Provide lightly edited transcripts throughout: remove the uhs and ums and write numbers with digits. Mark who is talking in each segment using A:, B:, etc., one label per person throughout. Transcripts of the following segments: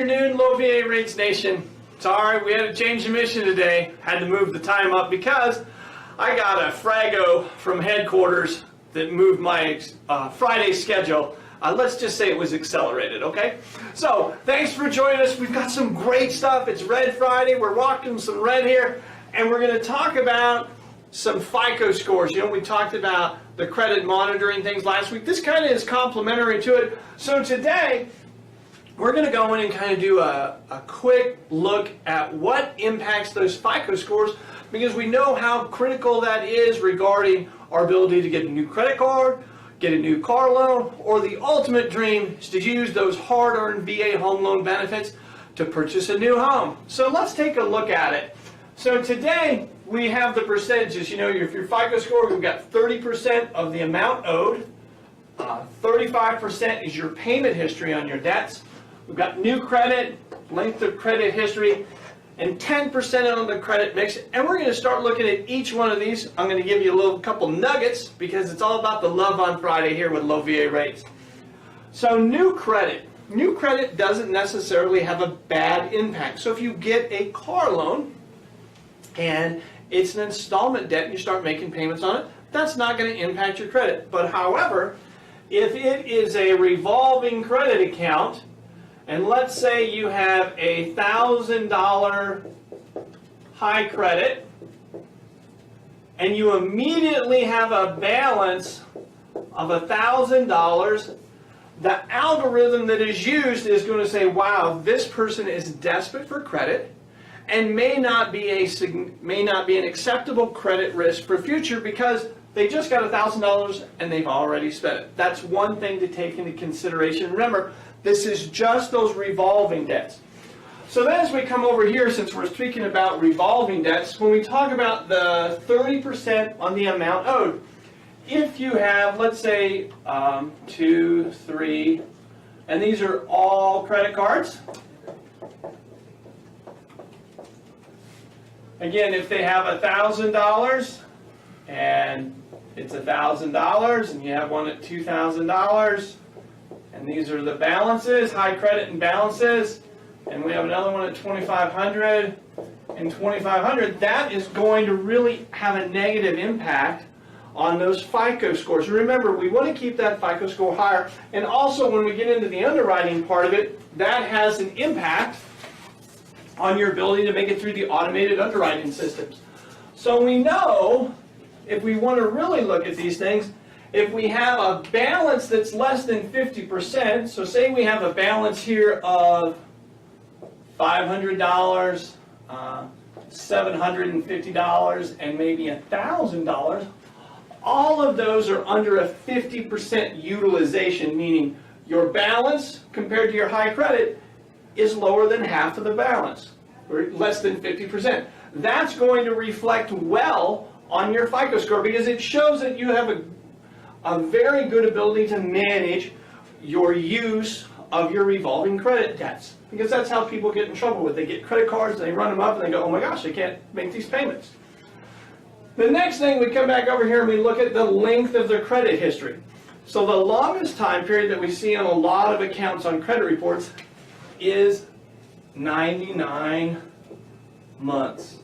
A: afternoon, Low VA Rates Nation. Sorry, we had to change the mission today. Had to move the time up because I got a frago from headquarters that moved my Friday schedule. Let's just say it was accelerated, okay? So, thanks for joining us. We've got some great stuff. It's Red Friday. We're rocking some red here. And we're going to talk about some FICO scores. You know, we talked about the credit monitoring things last week. This kind of is complementary to it. So today, we're going to go in and kind of do a quick look at what impacts those FICO scores, because we know how critical that is regarding our ability to get a new credit card, get a new car loan, or the ultimate dream is to use those hard-earned VA home loan benefits to purchase a new home. So let's take a look at it. So today we have the percentages. You know, if your FICO score, we've got 30% of the amount owed, 35% is your payment history on your debts. We've got new credit, length of credit history, and 10% on the credit mix. And we're going to start looking at each one of these. I'm going to give you a couple nuggets because it's all about the love on Friday here with Low VA Rates. So new credit. New credit doesn't necessarily have a bad impact. So if you get a car loan and it's an installment debt and you start making payments on it, that's not going to impact your credit. But however, if it is a revolving credit account, and let's say you have a $1,000 high credit, and you immediately have a balance of $1,000, the algorithm that is used is going to say, wow, this person is desperate for credit and may not be an acceptable credit risk for future because they just got $1,000 and they've already spent it. That's one thing to take into consideration. Remember, this is just those revolving debts. So then as we come over here, since we're speaking about revolving debts, when we talk about the 30% on the amount owed, if you have, let's say, 2, 3, and these are all credit cards. Again, if they have $1,000 and it's $1,000 and you have one at $2,000, and these are the balances, high credit and balances, and we have another one at $2,500 and $2,500, that is going to really have a negative impact on those FICO scores. Remember, we want to keep that FICO score higher, and also when we get into the underwriting part of it, that has an impact on your ability to make it through the automated underwriting systems. So we know, if we want to really look at these things, if we have a balance that's less than 50%, so say we have a balance here of $500, $750, and maybe $1,000, all of those are under a 50% utilization, meaning your balance compared to your high credit is lower than half of the balance, or less than 50%. That's going to reflect well on your FICO score because it shows that you have a very good ability to manage your use of your revolving credit debts. Because that's how people get in trouble with. They get credit cards, they run them up, and they go, oh my gosh, I can't make these payments. The next thing, we come back over here and we look at the length of their credit history. So the longest time period that we see on a lot of accounts on credit reports is 99 months.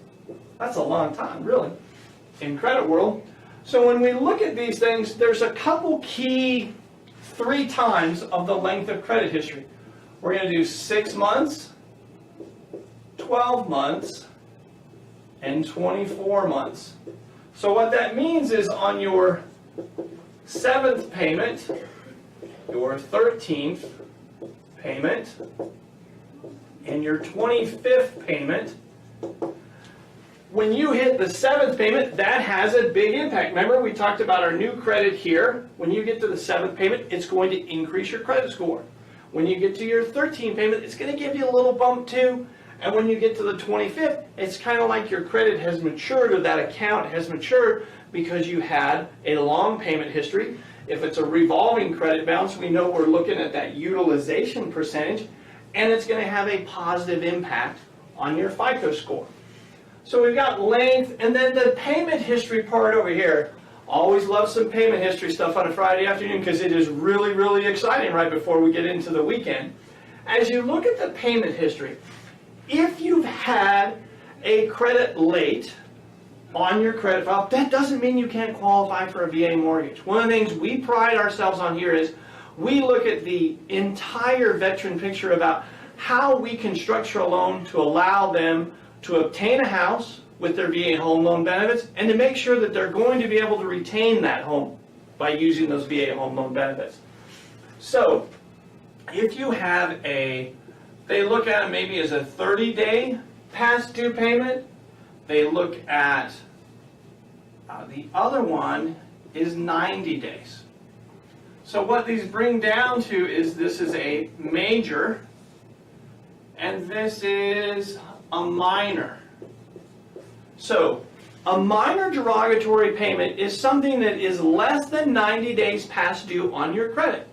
A: That's a long time, really, in credit world. So when we look at these things, there's a couple key 3 times of the length of credit history. We're going to do 6 months, 12 months, and 24 months. So what that means is on your 7th payment, your 13th payment, and your 25th payment, when you hit the 7th payment, that has a big impact. Remember, we talked about our new credit here. When you get to the 7th payment, it's going to increase your credit score. When you get to your 13th payment, it's going to give you a little bump too. And when you get to the 25th, it's kind of like your credit has matured, or that account has matured because you had a long payment history. If it's a revolving credit balance, we know we're looking at that utilization percentage, and it's going to have a positive impact on your FICO score. So we've got length, and then the payment history part over here. Always love some payment history stuff on a Friday afternoon because it is really, really exciting right before we get into the weekend. as you look at the payment history, if you've had a credit late on your credit file, that doesn't mean you can't qualify for a VA mortgage. One of the things we pride ourselves on here is we look at the entire veteran picture about how we can structure a loan to allow them to obtain a house with their VA home loan benefits and to make sure that they're going to be able to retain that home by using those VA home loan benefits. So if you have they look at it maybe as a 30-day past due payment. They look at the other one is 90 days. So what these bring down to is this is a major and this is a minor. So a minor derogatory payment is something that is less than 90 days past due on your credit.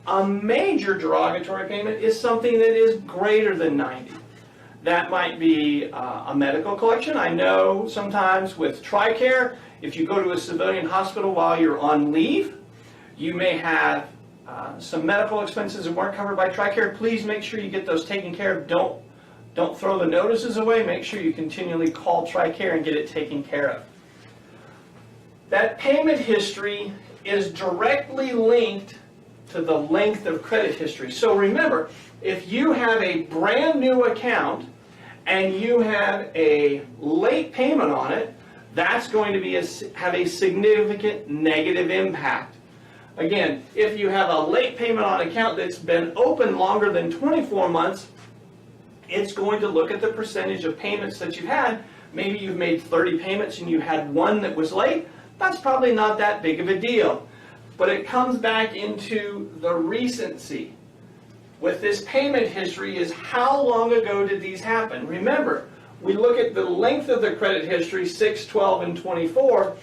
A: A major derogatory payment is something that is greater than 90. That might be a medical collection. I know sometimes with TRICARE, if you go to a civilian hospital while you're on leave, you may have some medical expenses that weren't covered by TRICARE. Please make sure you get those taken care of. Don't throw the notices away. Make sure you continually call TRICARE and get it taken care of. That payment history is directly linked to the length of credit history. So remember, if you have a brand new account and you have a late payment on it, that's going to have a significant negative impact. Again, if you have a late payment on an account that's been open longer than 24 months, it's going to look at the percentage of payments that you've had. Maybe you've made 30 payments and you had one that was late. That's probably not that big of a deal. But it comes back into the recency. With this payment history is how long ago did these happen? Remember, we look at the length of the credit history, 6, 12, and 24.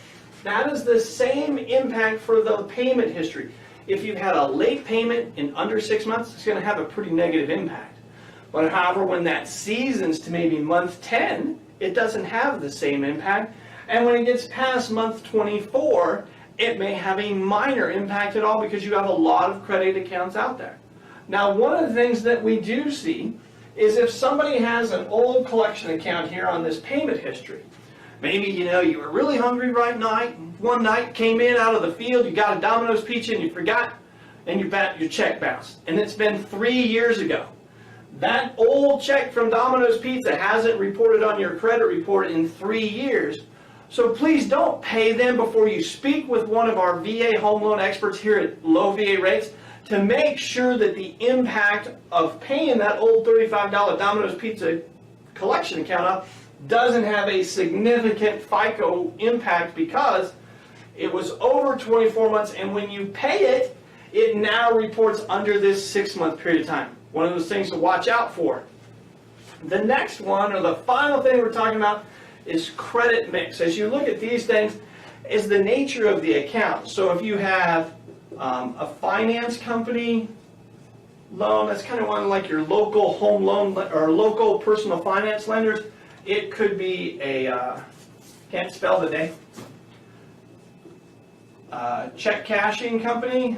A: That is the same impact for the payment history. If you've had a late payment in under 6 months, it's going to have a pretty negative impact. But however, when that seasons to maybe month 10, it doesn't have the same impact. And when it gets past month 24, it may have a minor impact at all because you have a lot of credit accounts out there. Now, one of the things that we do see is if somebody has an old collection account here on this payment history, maybe you were really hungry one night, came in out of the field, you got a Domino's pizza and you forgot, and your check bounced. And it's been 3 years ago. That old check from Domino's Pizza hasn't reported on your credit report in 3 years. So please don't pay them before you speak with one of our VA home loan experts here at Low VA Rates to make sure that the impact of paying that old $35 Domino's Pizza collection account off doesn't have a significant FICO impact because it was over 24 months, and when you pay it, it now reports under this 6-month period of time. One of those things to watch out for. The next one, or the final thing we're talking about, is credit mix. As you look at these things, is the nature of the account. So if you have a finance company loan, that's kind of one like your local home loan or local personal finance lenders. It could be a, can't spell today, check cashing company.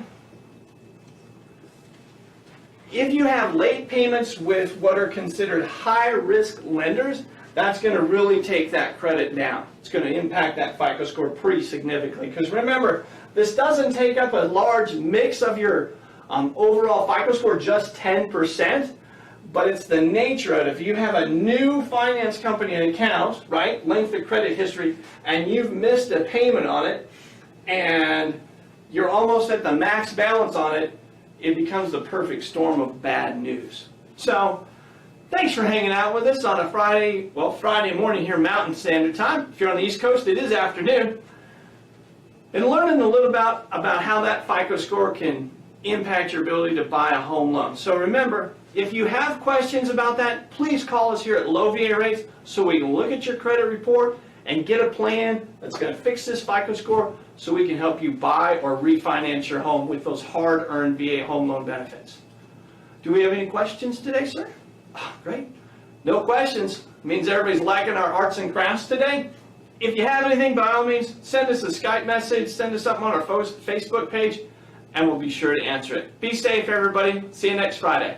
A: If you have late payments with what are considered high-risk lenders, that's going to really take that credit down. It's going to impact that FICO score pretty significantly. Because remember, this doesn't take up a large mix of your overall FICO score, just 10%, but it's the nature of it. If you have a new finance company account, right, length of credit history, and you've missed a payment on it, and you're almost at the max balance on it, it becomes the perfect storm of bad news. So, thanks for hanging out with us on a Friday morning here Mountain Standard Time. If you're on the East Coast, it is afternoon. And learning a little about how that FICO score can impact your ability to buy a home loan. So remember, if you have questions about that, please call us here at Low VA Rates so we can look at your credit report and get a plan that's going to fix this FICO score so we can help you buy or refinance your home with those hard-earned VA home loan benefits. Do we have any questions today, sir? Oh, great. No questions. Means everybody's liking our arts and crafts today. If you have anything, by all means, send us a Skype message, send us something on our Facebook page, and we'll be sure to answer it. Be safe, everybody. See you next Friday.